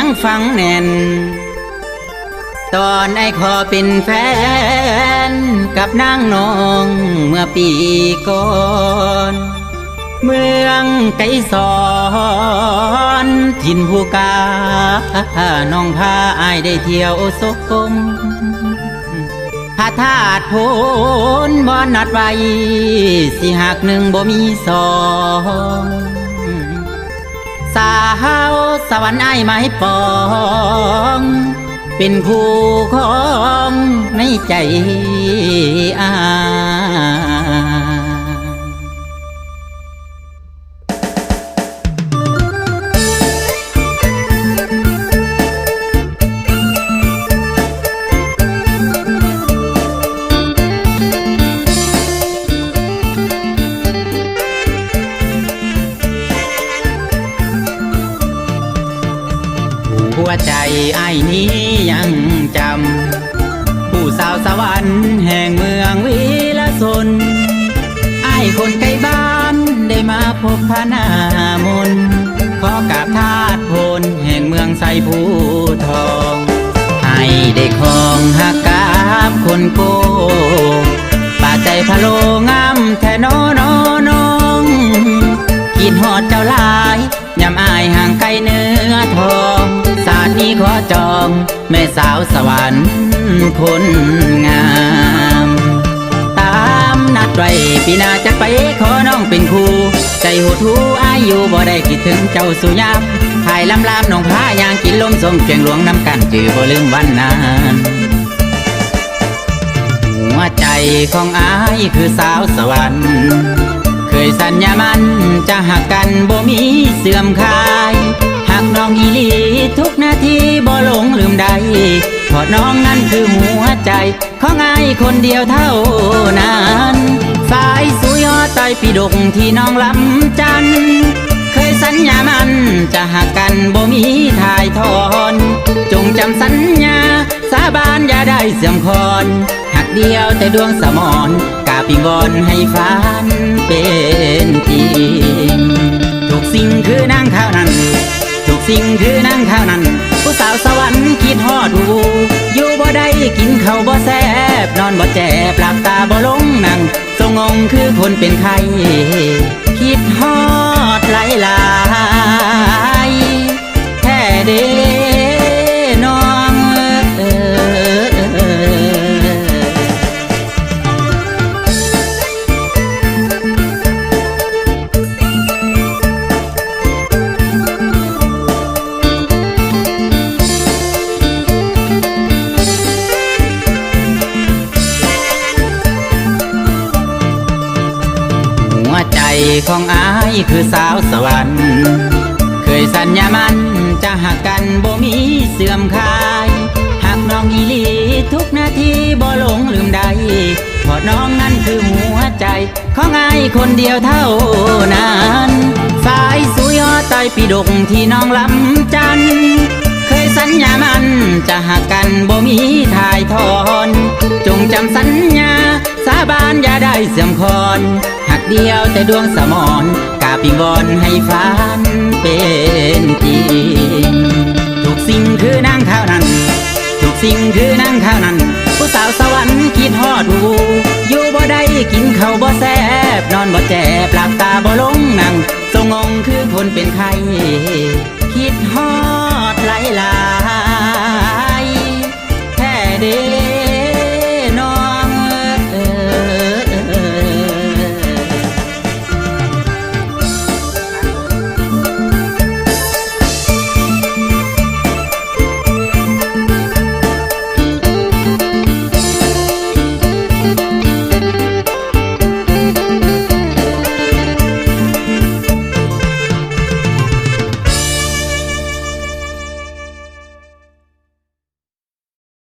ยังฟังแน่นตอนไอ้ขอเป็นแฟนกับนางน้องเมื่อปีก่อนเมืองไกลสอนถิ่นภูกาน้องพาอายได้เที่ยวสมพระธาตุโพนบ่นัดไว้สิหากหนึ่งบ่มีสองสาวสวรรค์อายไม้ปองเป็นคู่ของในใจอายหัวใจไอ้นี้ยังจำผู้สาวสวรรค์แห่งเมืองวิลสนไอ้คนไกลบ้านได้มาพบพระนามนขอกราบธาตุพลแห่งเมืองไสภูทองให้ได้ครองหักกาบคนโกป่าใจพะโลงามแท่น้องกินหอดเจ้าลายยำอายห่างไกลเนื้อทองศาสตร์นี้ขอจองแม่สาวสวรรค์คนงามตามนัดไว้ปีหน้าจะไปขอน้องเป็นครูใจหดหูอายอยู่บ่ได้คิดถึงเจ้าสุยามถ่ายลำน้องพายางกินลมทรงเพียงหลวงน้ำกันจือบ่ลืมวันนั้นหัวใจของอายคือสาวสวรรค์เคยสัญญามันจะหักกันบ่มีเสื่อมคลายหักน้องอีหลีทุกนาทีบ่หลงลืมใดเพราะน้องนั้นคือหัวใจของอายคนเดียวเท่านั้นสายสุยอต้อยปีดกที่น้องลำจันเคยสัญญามันจะหักกันบ่มีถ่ายทอนจงจำสัญญาสาบานอย่าได้เสื่อมคอนหักเดียวแต่ดวงสมรกาปิงวอนให้ฝันเป็นจริงทุกสิ่งคือนางข้าวนั้นทุกสิ่งคือนางข้าวนั้นผู้สาวสวรรค์คิดฮอดหูอยู่บ่ได้กินข้าวบ่แซ่บนอนบ่แจบหลับตาบ่ลงนั่งทรงงคือคนเป็นไข้คิดฮอดหลายแท้เด้น้องของอายคือสาวสวรรค์เคยสัญญามันจะหักกันบ่มีเสื่อมคลายหักน้องอีหลีทุกนาทีบ่หลงลืมใดเพราะน้องนั้นคือหัวใจของอายคนเดียวเท่านั้นสายสุยอต้อยปีดกที่น้องลำจันเคยสัญญามันจะหักกันบ่มีถ่ายทอนจงจำสัญญาสาบานอย่าได้เสื่อมคอนหักเดียวแต่ดวงสมรกาปิงวอนให้ฝันเป็นจริงทุกสิ่งคือนางข้าวนั้นทุกสิ่งคือนางข้าวนั้นผู้สาวสวรรค์คิดฮอดหูอยู่บ่ได้กินข้าวบ่แซ่บนอนบ่แจบหลับตาบ่ลงนั่งทรงงคือคนเป็นไข้